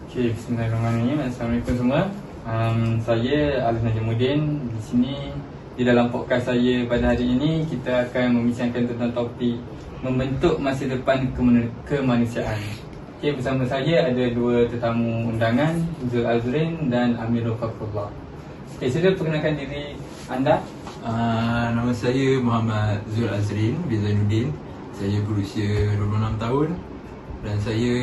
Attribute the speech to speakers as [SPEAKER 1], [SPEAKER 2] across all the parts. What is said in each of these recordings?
[SPEAKER 1] Okay, bismillahirrahmanirrahim. Assalamualaikum semua. Saya Alif Najimuddin. Di sini, di dalam podcast saya pada hari ini, kita akan membincangkan tentang topik membentuk masa depan kemanusiaan. Okay, bersama saya ada dua tetamu undangan, Zul Azrin dan Amirul Fakrullah. Okay, sila perkenalkan diri anda.
[SPEAKER 2] Nama saya Muhammad Zul Azrin bin Zainuddin. Saya berusia 26 tahun dan saya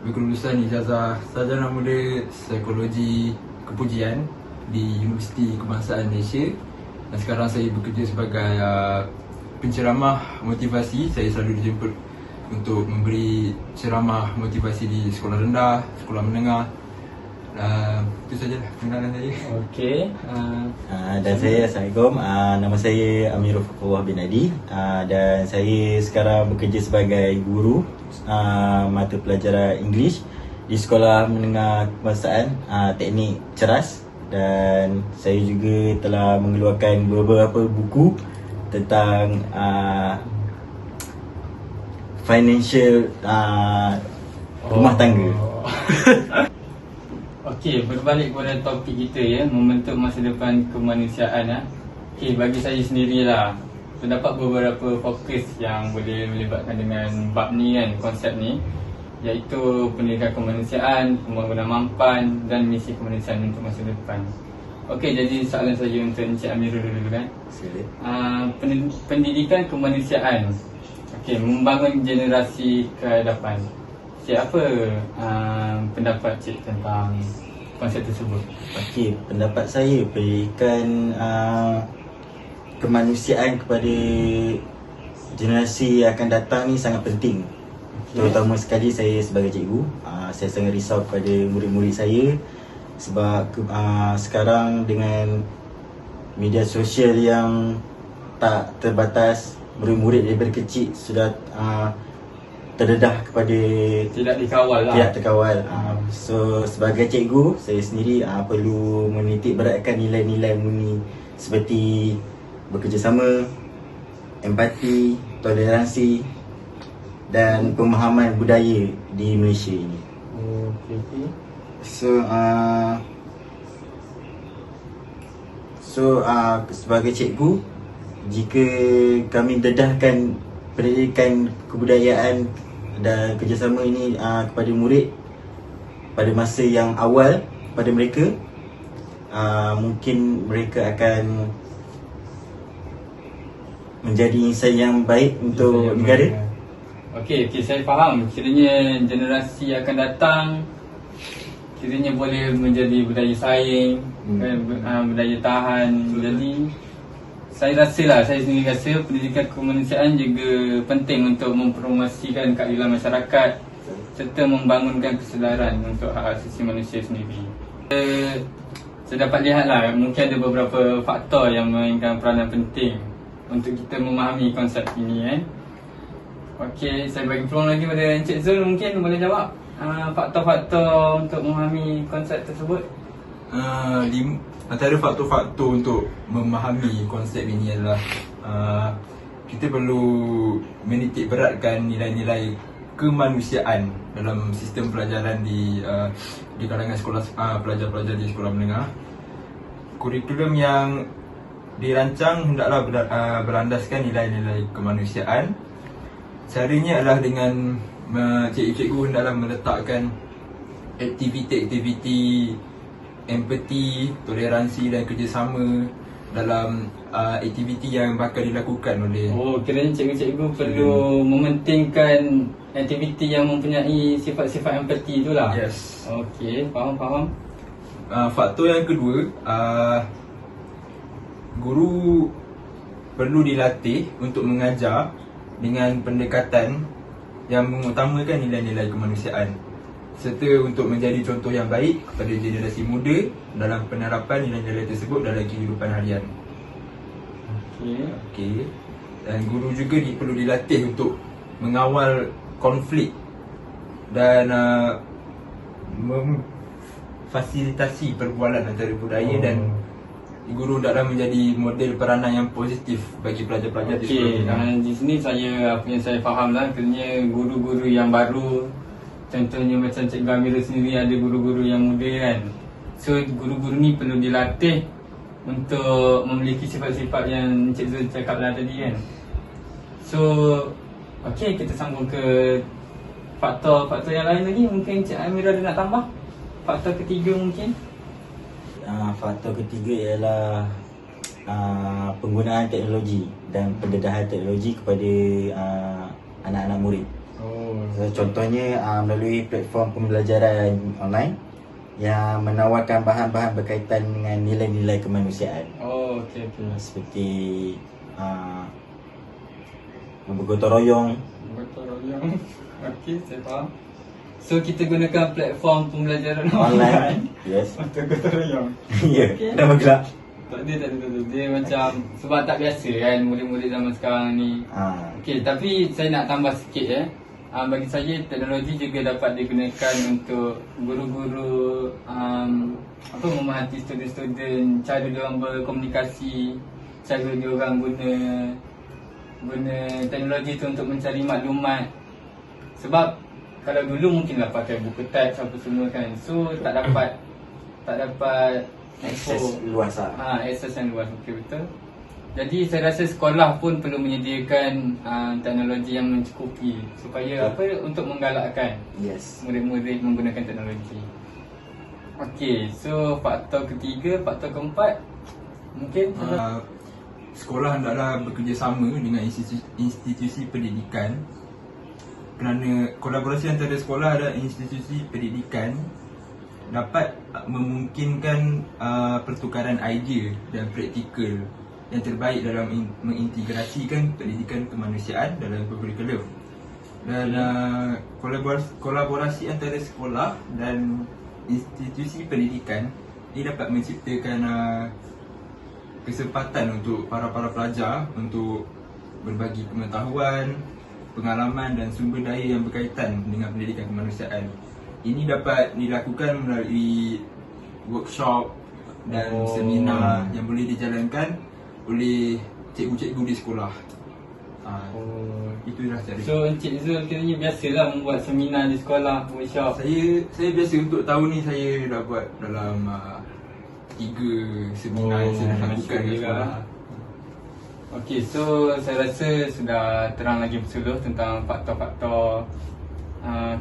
[SPEAKER 2] berkelulusan ijazah sarjana muda psikologi kepujian di Universiti Kebangsaan Malaysia. Dan sekarang saya bekerja sebagai penceramah motivasi. Saya selalu dijemput untuk memberi ceramah motivasi di sekolah rendah, sekolah menengah. Itu sajalah pengenalan saya.
[SPEAKER 1] Okey.
[SPEAKER 3] Dan saya Assalamualaikum, nama saya Amirul Fakrullah bin Adi, dan saya sekarang bekerja sebagai guru mata pelajaran English di Sekolah Menengah Kebangsaan Teknik Ceras. Dan saya juga telah mengeluarkan beberapa buku tentang financial rumah tangga.
[SPEAKER 1] Okey, berbalik kepada topik kita ya, membentuk masa depan kemanusiaan. Okey, bagi saya sendirilah, terdapat beberapa fokus yang boleh melibatkan dengan bab ni kan, konsep ni, iaitu pendidikan kemanusiaan, pembangunan mampan dan misi kemanusiaan untuk masa depan. Okey, jadi soalan saya untuk Encik Amirul dulu kan. Pendidikan kemanusiaan. Okey, membangun generasi ke hadapan. Cik, apa pendapat Cik tentang konsep tersebut?
[SPEAKER 3] Okey, pendapat saya pendidikan kemanusiaan kepada generasi yang akan datang ni sangat penting. Terutama sekali saya sebagai cikgu, saya sangat risau kepada murid-murid saya sebab sekarang dengan media sosial yang tak terbatas, murid-murid daripada kecil sudah terdedah kepada
[SPEAKER 1] Tidak dikawal lah.
[SPEAKER 3] tidak terkawal. So sebagai cikgu, saya sendiri perlu menitik beratkan nilai-nilai murni seperti bekerjasama, empati, toleransi dan pemahaman budaya di Malaysia ini.
[SPEAKER 1] Okey.
[SPEAKER 3] So sebagai cikgu, jika kami dedahkan pendidikan kebudayaan dan kerjasama ini kepada murid pada masa yang awal pada mereka, mungkin mereka akan menjadi insan yang baik untuk negara.
[SPEAKER 1] Okey, saya faham. Kiranya generasi akan datang kiranya boleh menjadi budaya saing, budaya tahan. Jadi saya sendiri rasa pendidikan kemanusiaan juga penting untuk mempromosikan keadilan masyarakat serta membangunkan kesedaran untuk hak asasi manusia sendiri. Saya dapat lihatlah, mungkin ada beberapa faktor yang memainkan peranan penting untuk kita memahami konsep ini kan. Okey, saya bagi peluang lagi pada Encik Zul, mungkin boleh jawab faktor-faktor untuk memahami konsep tersebut.
[SPEAKER 2] Antara faktor-faktor untuk memahami konsep ini adalah kita perlu menitik beratkan nilai-nilai kemanusiaan dalam sistem pelajaran di kalangan sekolah pelajar-pelajar di sekolah menengah. Kurikulum yang dirancang hendaklah berlandaskan nilai-nilai kemanusiaan. Caranya adalah dengan cikgu-cikgu hendaklah meletakkan aktiviti-aktiviti empati, toleransi dan kerjasama dalam aktiviti yang bakal dilakukan oleh
[SPEAKER 1] kiranya cikgu-cikgu perlu mementingkan aktiviti yang mempunyai sifat-sifat empati itulah.
[SPEAKER 2] Yes.
[SPEAKER 1] Okey, faham.
[SPEAKER 2] Faktor yang kedua, guru perlu dilatih untuk mengajar dengan pendekatan yang mengutamakan nilai-nilai kemanusiaan serta untuk menjadi contoh yang baik kepada generasi muda dalam penerapan nilai-nilai tersebut dalam kehidupan harian. Okey. Dan guru juga perlu dilatih untuk mengawal konflik dan memfasilitasi perbualan antara budaya dan guru hendaklah menjadi model peranan yang positif bagi pelajar-pelajar di sekolah.
[SPEAKER 1] Di sini apa yang saya faham lah, kerana guru-guru yang baru Contohnya macam Cikgu Amira sendiri ada guru-guru yang muda kan. So guru-guru ni perlu dilatih untuk memiliki sifat-sifat yang Encik Zul cakap lah tadi kan. So okey, kita sambung ke faktor-faktor yang lain lagi. Mungkin Encik Amira ada nak tambah? Faktor ketiga mungkin?
[SPEAKER 3] Faktor ketiga ialah penggunaan teknologi dan pendedahan teknologi kepada anak-anak murid. So, contohnya melalui platform pembelajaran online yang menawarkan bahan-bahan berkaitan dengan nilai-nilai kemanusiaan.
[SPEAKER 1] Okey.
[SPEAKER 3] Seperti bergotong royong.
[SPEAKER 1] Okey, saya faham. So kita gunakan platform pembelajaran
[SPEAKER 3] Online. Yes.
[SPEAKER 1] untuk gotong royong.
[SPEAKER 3] Ya,
[SPEAKER 1] Okey.
[SPEAKER 3] nama gelap.
[SPEAKER 1] Tak ada. Dia macam sebab tak biasa kan murid-murid zaman sekarang ni. Okey, tapi saya nak tambah sikit bagi saya teknologi juga dapat digunakan untuk guru-guru memerhati student-student, cara diorang berkomunikasi, cara diorang guna teknologi tu untuk mencari maklumat. Sebab kalau dulu mungkinlah pakai buku teks apa semua kan. So tak dapat
[SPEAKER 3] Akses luas lah.
[SPEAKER 1] akses yang luas, betul. Jadi saya rasa sekolah pun perlu menyediakan teknologi yang mencukupi supaya untuk menggalakkan
[SPEAKER 3] Yes.
[SPEAKER 1] murid-murid menggunakan teknologi. Okey, so faktor ketiga, faktor keempat mungkin
[SPEAKER 2] Sekolah hendaklah bekerjasama dengan institusi pendidikan, kerana kolaborasi antara sekolah dan institusi pendidikan dapat memungkinkan pertukaran idea dan praktikal yang terbaik dalam mengintegrasikan pendidikan kemanusiaan dalam kurikulum. Dan kolaborasi antara sekolah dan institusi pendidikan ini dapat menciptakan kesempatan untuk para pelajar untuk berbagi pengetahuan, pengalaman dan sumber daya yang berkaitan dengan pendidikan kemanusiaan. Ini dapat dilakukan melalui workshop dan seminar yang boleh dijalankan oleh cikgu-cikgu di sekolah. Itulah cara.
[SPEAKER 1] So Encik Zul kiranya biasalah membuat seminar di sekolah, workshop.
[SPEAKER 2] Saya biasa untuk tahun ni saya dah buat dalam 3 seminar yang saya dah lakukan di sekolah.
[SPEAKER 1] Okey, so saya rasa sudah terang lagi bersuluh tentang faktor-faktor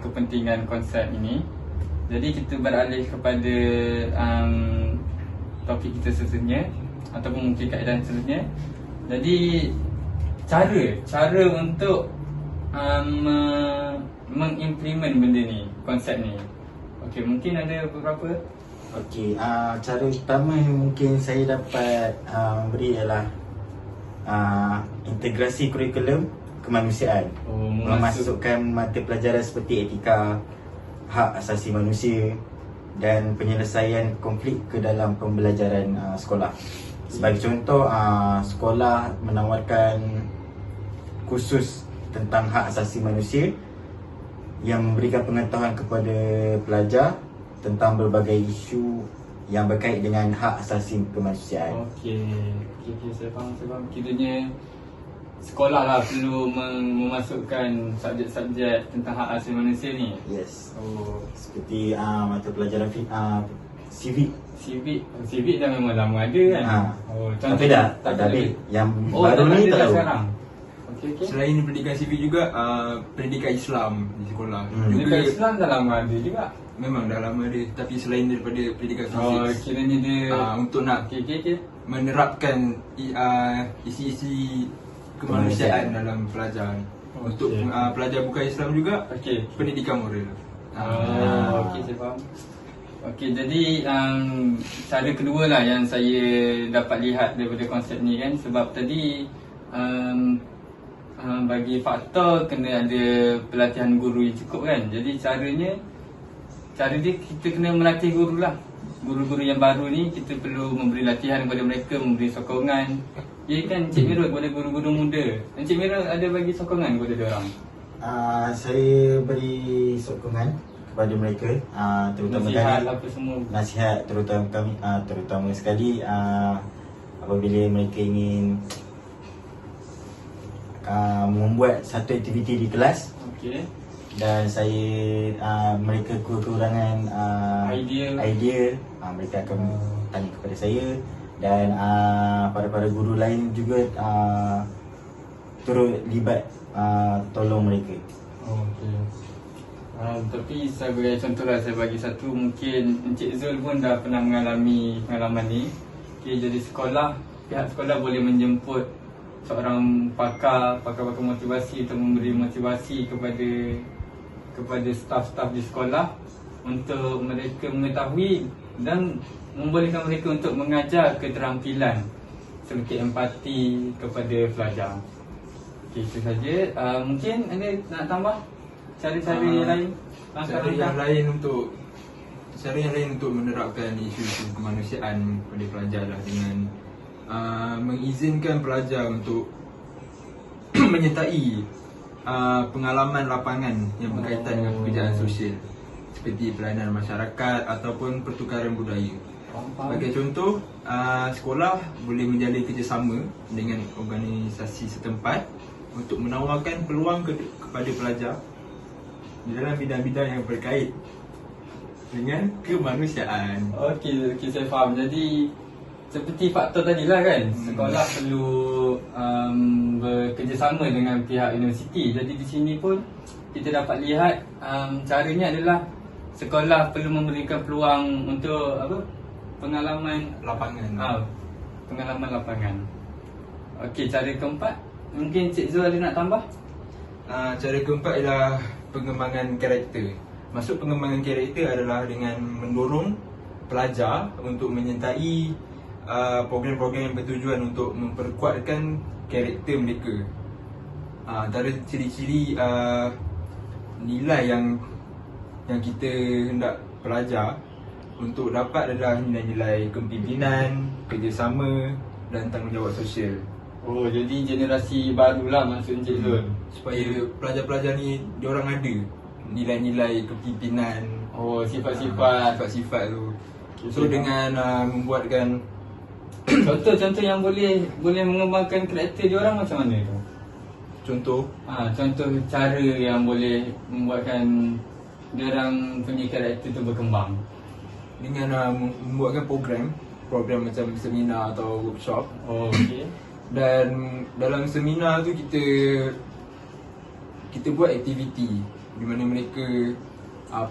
[SPEAKER 1] kepentingan konsep ini. Jadi kita beralih kepada topik kita seterusnya ataupun mungkin kaedah seterusnya. Jadi cara untuk mengimplement benda ni, konsep ni. Okey, mungkin ada beberapa.
[SPEAKER 3] Okey, cara pertama yang mungkin saya dapat beri ialah integrasi kurikulum kemanusiaan. Memasukkan mata pelajaran seperti etika, hak asasi manusia dan penyelesaian konflik ke dalam pembelajaran sekolah. Sebagai contoh, sekolah menawarkan kursus tentang hak asasi manusia yang memberikan pengetahuan kepada pelajar tentang berbagai isu yang berkait dengan hak asasi kemanusiaan.
[SPEAKER 1] Okey, saya faham. Kiranya sekolah lah perlu memasukkan subjek-subjek tentang hak asasi manusia ni.
[SPEAKER 3] Yes. Seperti mata pelajaran civic.
[SPEAKER 1] Civic dah memang lama ada kan.
[SPEAKER 3] Tapi dah tak ada. Yang baru ni tak tahu.
[SPEAKER 1] Sekarang. Okey.
[SPEAKER 2] Selain pendidikan civic juga pendidikan Islam di sekolah.
[SPEAKER 1] Pendidikan Islam dah lama ada juga.
[SPEAKER 2] Memang dah lama ada, tapi selain daripada pendidikan civic,
[SPEAKER 1] kiranya dia
[SPEAKER 2] untuk nak menerapkan isi-isi kemanusiaan dalam pelajar. Untuk pelajar bukan Islam juga, pendidikan moral.
[SPEAKER 1] Okey, saya faham. Okey, jadi cara kedua lah yang saya dapat lihat daripada konsep ni kan. Sebab tadi bagi faktor kena ada pelatihan guru yang cukup kan. Jadi cara dia kita kena melatih guru lah. Guru-guru yang baru ni kita perlu memberi latihan kepada mereka, memberi sokongan. Ya kan Encik Mira kepada guru-guru muda. Encik Mira ada bagi sokongan kepada diorang?
[SPEAKER 3] Saya beri sokongan kepada mereka, terutama
[SPEAKER 1] nasihat apa semua.
[SPEAKER 3] Nasihat terutama kami, terutama sekali apabila mereka ingin membuat satu aktiviti di kelas.
[SPEAKER 1] Okey.
[SPEAKER 3] dan saya mereka kekurangan idea mereka akan tanya kepada saya, dan para guru lain juga turut libat tolong mereka.
[SPEAKER 1] Okey. Tapi sebagai contohlah, saya bagi satu, mungkin Encik Zul pun dah pernah mengalami pengalaman ni. Jadi pihak sekolah boleh menjemput seorang pakar motivasi untuk memberi motivasi kepada staf-staf di sekolah untuk mereka mengetahui dan membolehkan mereka untuk mengajar keterampilan seperti empati kepada pelajar. Okey, itu saja. Mungkin anda nak tambah cara-cara lain?
[SPEAKER 2] Cara yang lain untuk menerapkan isu-isu kemanusiaan pada pelajar lah, dengan mengizinkan pelajar untuk menyertai pengalaman lapangan yang berkaitan dengan pekerjaan sosial seperti pelayanan masyarakat ataupun pertukaran budaya. Sebagai contoh, sekolah boleh menjalin kerjasama dengan organisasi setempat untuk menawarkan peluang kepada pelajar di dalam bidang-bidang yang berkait dengan kemanusiaan.
[SPEAKER 1] Okey, saya faham. Jadi seperti faktor tadilah kan, sekolah perlu bekerjasama dengan pihak universiti. Jadi di sini pun kita dapat lihat caranya adalah sekolah perlu memberikan peluang untuk pengalaman
[SPEAKER 2] lapangan.
[SPEAKER 1] Pengalaman lapangan. Okey, cara keempat, mungkin Cik Zul ada nak tambah?
[SPEAKER 2] Cara keempat ialah pengembangan karakter. Maksud pengembangan karakter adalah dengan mendorong pelajar untuk menyertai program-program yang bertujuan untuk memperkuatkan karakter mereka. Antara ciri-ciri nilai yang kita hendak pelajar untuk dapat adalah nilai-nilai kepimpinan, kerjasama dan tanggungjawab sosial.
[SPEAKER 1] Oh, jadi generasi barulah maksud Encik Zul.
[SPEAKER 2] Supaya pelajar-pelajar ni diorang ada nilai-nilai kepimpinan,
[SPEAKER 1] sifat-sifat
[SPEAKER 2] tu. So dengan membuatkan
[SPEAKER 1] contoh-contoh yang boleh mengembangkan karakter diorang macam mana tu?
[SPEAKER 2] contoh
[SPEAKER 1] Contoh cara yang boleh membuatkan diorang punya karakter tu berkembang.
[SPEAKER 2] dengan membuatkan program macam seminar atau workshop.
[SPEAKER 1] Oh, okey.
[SPEAKER 2] Dan dalam seminar tu kita buat aktiviti di mana mereka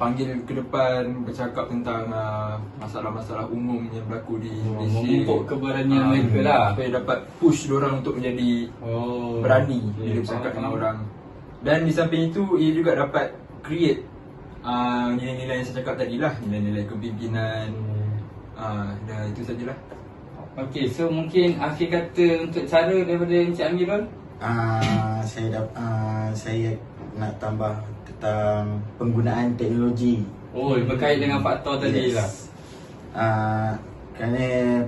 [SPEAKER 2] panggil ke depan bercakap tentang masalah-masalah umum yang berlaku di Malaysia.
[SPEAKER 1] Memupuk keberanian mereka lah,
[SPEAKER 2] supaya dapat push diorang untuk menjadi berani bila bercakap dengan orang. Dan di samping itu, ia juga dapat create nilai-nilai yang saya cakap tadi lah, nilai-nilai kepimpinan. Dah itu sajalah.
[SPEAKER 1] Okey, so mungkin akhir kata untuk cara daripada Encik Amirul?
[SPEAKER 3] Saya nak tambah tentang penggunaan teknologi.
[SPEAKER 1] Oh, berkait dengan faktor tadi lah.
[SPEAKER 3] Kerana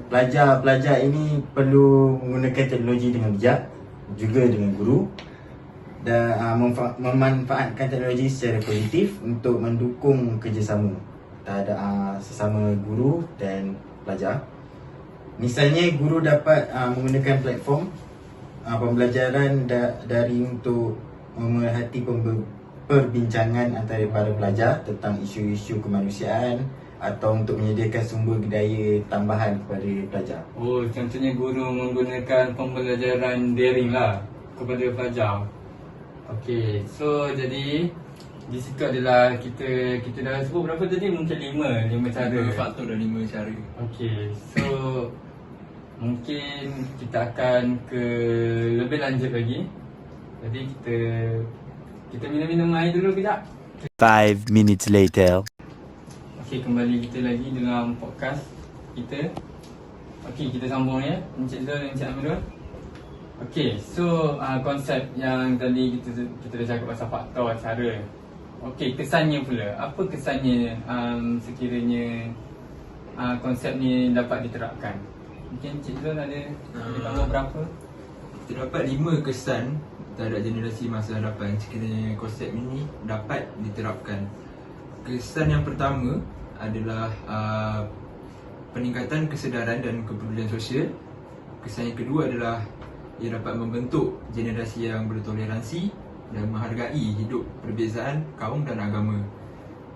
[SPEAKER 3] pelajar ini perlu menggunakan teknologi dengan bijak, juga dengan guru, dan memanfaatkan teknologi secara positif untuk mendukung kerjasama terhadap sesama guru dan pelajar. Misalnya, guru dapat menggunakan platform pembelajaran daring untuk memerhati perbincangan antara para pelajar tentang isu-isu kemanusiaan atau untuk menyediakan sumber daya tambahan kepada pelajar.
[SPEAKER 1] Oh, contohnya guru menggunakan pembelajaran daring lah kepada pelajar. Okey, so jadi di situ adalah kita dah sebut berapa tadi? Mungkin 5 cara.
[SPEAKER 2] 5 faktor dan 5 cara.
[SPEAKER 1] Okey, so mungkin kita akan ke lebih lanjut lagi. Jadi kita minum air dulu kejap.
[SPEAKER 4] 5 minutes later.
[SPEAKER 1] Okey, kembali kita lagi dalam podcast kita. Okey, kita sambung ya, Encik Zul dan Encik Amirul. Okey, so konsep yang tadi kita dah cakap pasal faktor, cara. Okey, kesannya pula. Apa kesannya sekiranya konsep ni dapat diterapkan? Mungkin Encik Zul ada tambah berapa?
[SPEAKER 2] Kita dapat 5 kesan terhadap generasi masa hadapan sekiranya konsep ini dapat diterapkan. Kesan yang pertama adalah peningkatan kesedaran dan kepedulian sosial. Kesan yang kedua adalah ia dapat membentuk generasi yang bertoleransi dan menghargai hidup perbezaan kaum dan agama.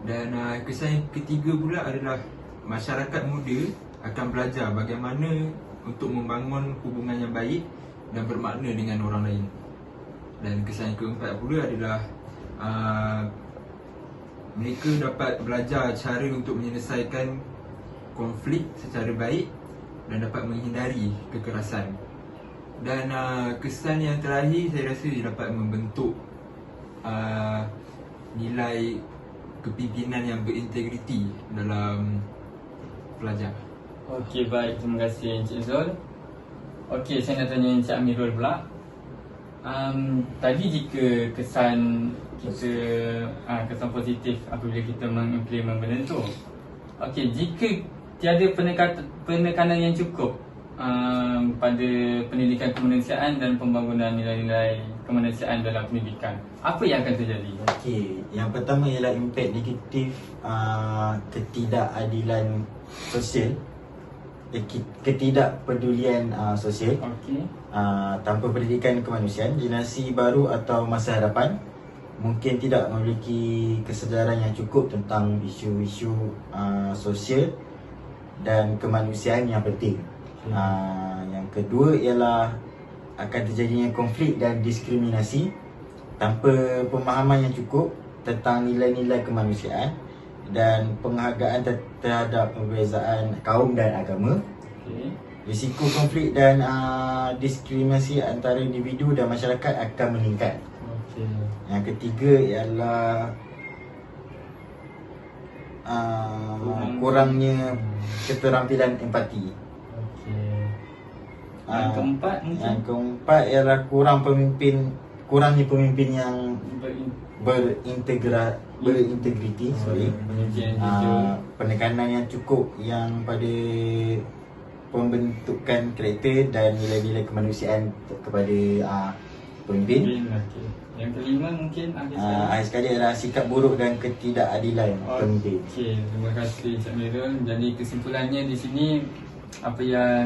[SPEAKER 2] Dan kesan yang ketiga pula adalah masyarakat muda akan belajar bagaimana untuk membangun hubungan yang baik dan bermakna dengan orang lain. Dan kesan yang keempat pula adalah mereka dapat belajar cara untuk menyelesaikan konflik secara baik dan dapat menghindari kekerasan. Dan kesan yang terakhir saya rasa dia dapat membentuk nilai kepimpinan yang berintegriti dalam pelajar.
[SPEAKER 1] Okey, baik, terima kasih Encik Zul. Okey, saya nak tanya Encik Amirul pula. Tadi jika kesan kita kesan positif apabila kita mengimplement benda tu. Okey, jika tiada penekanan yang cukup pada pendidikan kemanusiaan dan pembangunan nilai-nilai kemanusiaan dalam pendidikan, apa yang akan terjadi?
[SPEAKER 3] Okey, yang pertama ialah impak negatif ketidakadilan sosial, ketidakpedulian sosial.
[SPEAKER 1] Okey.
[SPEAKER 3] Tanpa pendidikan kemanusiaan, generasi baru atau masa hadapan mungkin tidak memiliki kesedaran yang cukup tentang isu-isu sosial dan kemanusiaan yang penting. Yang kedua ialah akan terjadinya konflik dan diskriminasi tanpa pemahaman yang cukup tentang nilai-nilai kemanusiaan dan penghargaan terhadap perbezaan kaum dan agama.
[SPEAKER 1] Okey.
[SPEAKER 3] Risiko konflik dan diskriminasi antara individu dan masyarakat akan meningkat.
[SPEAKER 1] Okey.
[SPEAKER 3] Yang ketiga ialah kurangnya keterampilan empati.
[SPEAKER 1] Okey. Yang keempat mungkin
[SPEAKER 3] Yang keempat ialah kurangnya pemimpin yang berintegriti.
[SPEAKER 1] pemimpin yang jujur.
[SPEAKER 3] Penekanan yang cukup yang pada pembentukan karakter dan nilai-nilai kemanusiaan kepada pemimpin.
[SPEAKER 1] Okey. Yang kelima mungkin
[SPEAKER 3] Akhir sekali adalah sikap buruk dan ketidakadilan pemimpin.
[SPEAKER 1] Okey, terima kasih Encik Amirul. Jadi kesimpulannya di sini apa yang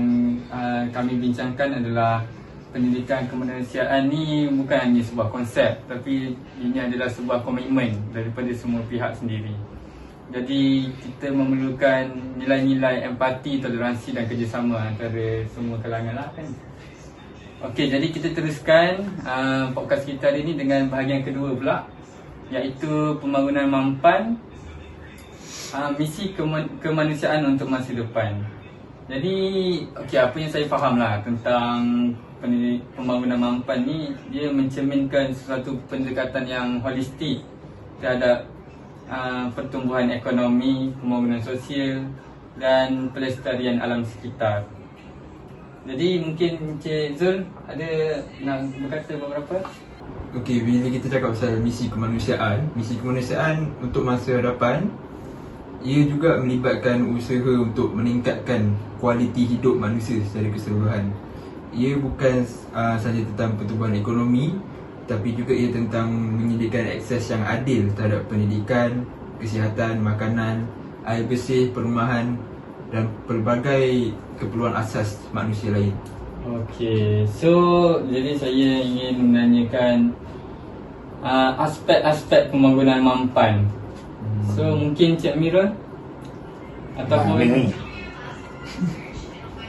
[SPEAKER 1] kami bincangkan adalah pendidikan kemanusiaan ni bukan hanya sebuah konsep, tapi ini adalah sebuah komitmen daripada semua pihak sendiri. Jadi kita memerlukan nilai-nilai empati, toleransi dan kerjasama antara semua kalangan lah kan. Okey, jadi kita teruskan podcast kita hari ini dengan bahagian kedua pula, iaitu pembangunan mampan, misi kemanusiaan untuk masa depan. Jadi okey, apa yang saya faham lah tentang pembangunan mampan ni, dia mencerminkan sesuatu pendekatan yang holistik terhadap pertumbuhan ekonomi, pembangunan sosial dan pelestarian alam sekitar. Jadi mungkin Encik Zul ada nak berkata beberapa?
[SPEAKER 2] Okey, bila kita cakap pasal misi kemanusiaan untuk masa hadapan, ia juga melibatkan usaha untuk meningkatkan kualiti hidup manusia secara keseluruhan. Ia bukan sahaja tentang pertumbuhan ekonomi, tapi juga ia tentang menyediakan akses yang adil terhadap pendidikan, kesihatan, makanan, air bersih, perumahan dan pelbagai keperluan asas manusia lain.
[SPEAKER 1] Okey, so jadi saya ingin menanyakan aspek-aspek pembangunan mampan. So mungkin Encik Amirul ataupun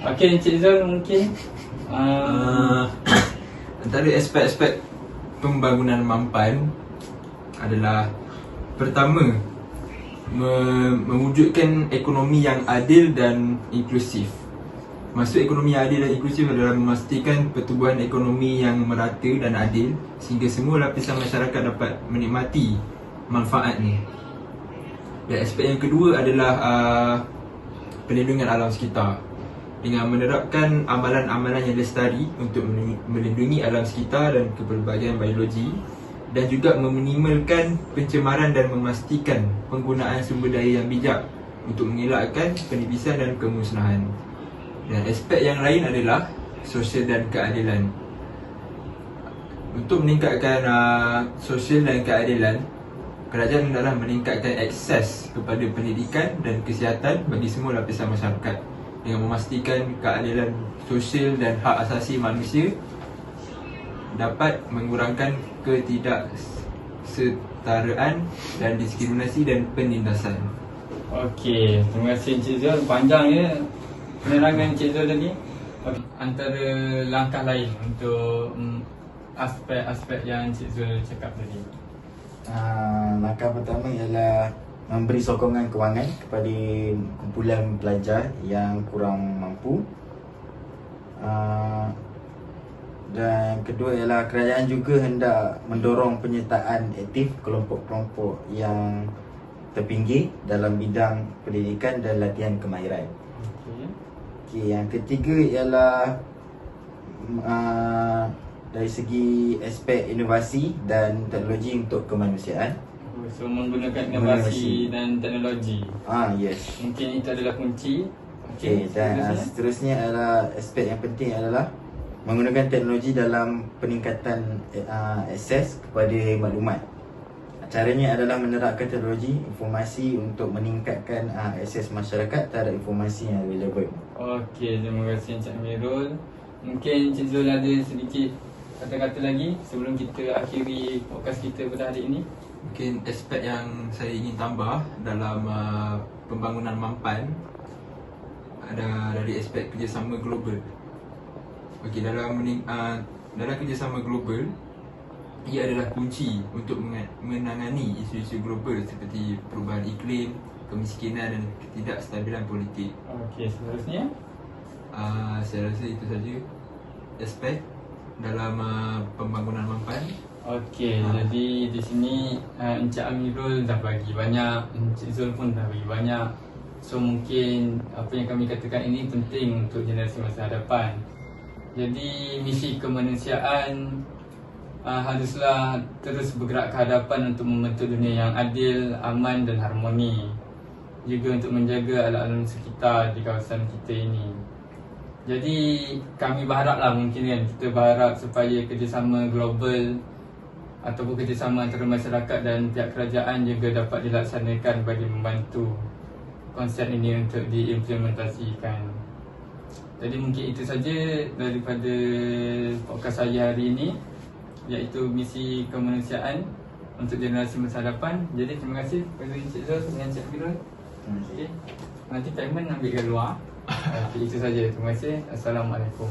[SPEAKER 1] okey, Encik Zul mungkin
[SPEAKER 2] antara aspek-aspek pembangunan mampan adalah pertama, mewujudkan ekonomi yang adil dan inklusif. Maksud ekonomi yang adil dan inklusif adalah memastikan pertumbuhan ekonomi yang merata dan adil sehingga semua lapisan masyarakat dapat menikmati manfaatnya. Dan aspek yang kedua adalah perlindungan alam sekitar dengan menerapkan amalan-amalan yang lestari untuk melindungi alam sekitar dan kepelbagaian biologi, dan juga meminimalkan pencemaran dan memastikan penggunaan sumber daya yang bijak untuk mengelakkan penipisan dan kemusnahan. Dan aspek yang lain adalah sosial dan keadilan. Untuk meningkatkan sosial dan keadilan, kerajaan hendaklah meningkatkan akses kepada pendidikan dan kesihatan bagi semua lapisan masyarakat dengan memastikan keadilan sosial dan hak asasi manusia, dapat mengurangkan ketidaksetaraan dan diskriminasi dan penindasan.
[SPEAKER 1] Okey, terima kasih Encik Zul. Panjang ya penerangan Encik Zul tadi. Okay. Antara langkah lain untuk aspek-aspek yang Encik Zul cakap tadi.
[SPEAKER 3] Langkah pertama ialah memberi sokongan kewangan kepada kumpulan pelajar yang kurang mampu. Dan kedua ialah kerajaan juga hendak mendorong penyertaan aktif kelompok-kelompok yang terpinggir dalam bidang pendidikan dan latihan kemahiran. Okey, yang ketiga ialah dari segi aspek inovasi dan teknologi untuk kemanusiaan.
[SPEAKER 1] So menggunakan inovasi dan teknologi.
[SPEAKER 3] Yes.
[SPEAKER 1] Mungkin itu adalah kunci.
[SPEAKER 3] Okey, dan seterusnya adalah aspek yang penting adalah menggunakan teknologi dalam peningkatan akses kepada maklumat. Caranya adalah menerapkan teknologi informasi untuk meningkatkan akses masyarakat terhadap informasi yang available.
[SPEAKER 1] Okey, terima kasih Encik Amirul. Mungkin Encik Zul ada sedikit kata-kata lagi sebelum kita akhiri podcast kita pada hari ini.
[SPEAKER 2] Mungkin aspek yang saya ingin tambah dalam pembangunan mampan ada dari aspek kerjasama global. Okey, dalam kerjasama global, ia adalah kunci untuk menangani isu-isu global seperti perubahan iklim, kemiskinan dan ketidakstabilan politik.
[SPEAKER 1] Okey, seterusnya
[SPEAKER 2] saya rasa itu saja aspek dalam pembangunan mampan.
[SPEAKER 1] Okey, jadi di sini Encik Amirul dah bagi banyak, Encik Zul pun dah bagi banyak. So mungkin apa yang kami katakan ini penting untuk generasi masa hadapan. Jadi misi kemanusiaan haruslah terus bergerak ke hadapan untuk membentuk dunia yang adil, aman dan harmoni. Juga untuk menjaga alam sekitar di kawasan kita ini. Jadi kami berharaplah mungkin kan, kita berharap supaya kerjasama global ataupun kerjasama antara masyarakat dan pihak kerajaan juga dapat dilaksanakan bagi membantu konsep ini untuk diimplementasikan. Jadi mungkin itu saja daripada podcast saya hari ini, iaitu misi kemanusiaan untuk generasi masa hadapan. Jadi terima kasih kepada Encik Zul dan Encik Amirul. Okay. Nanti payment ambil kat luar. Itu saja. Terima kasih. Assalamualaikum.